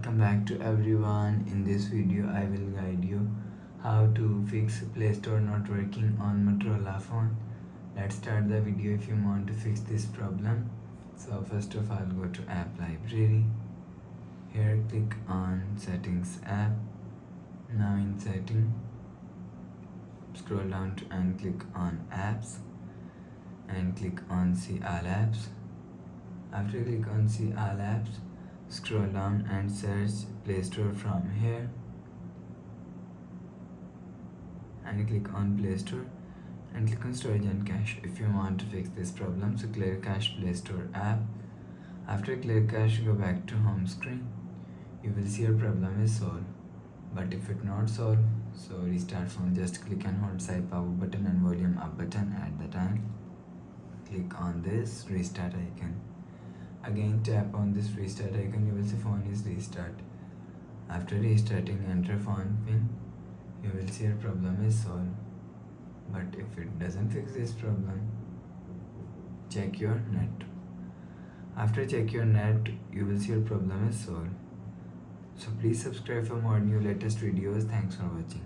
welcome back to everyone. In this video I will guide you how to fix Play Store not working on Motorola phone. Let's start the video if you want to fix this problem. So first of all, go to app library. Here click on settings app. Now in setting, scroll down to and click on apps and click on see all apps. After click on see all apps, scroll down and search Play Store from here and click on Play Store and click on storage and cache if you want to fix this problem. So clear cache Play Store app. After clear cache, go back to home screen. You will see your problem is solved. But if it not solved, so restart phone, just click and hold side power button and volume up button at the time. Click on this restart icon. Again tap on this restart icon, you will see phone is restart. After restarting, enter phone pin. You will see your problem is solved. But if it doesn't fix this problem, check your net. After check your net, you will see your problem is solved. So please subscribe for more new latest videos. Thanks for watching.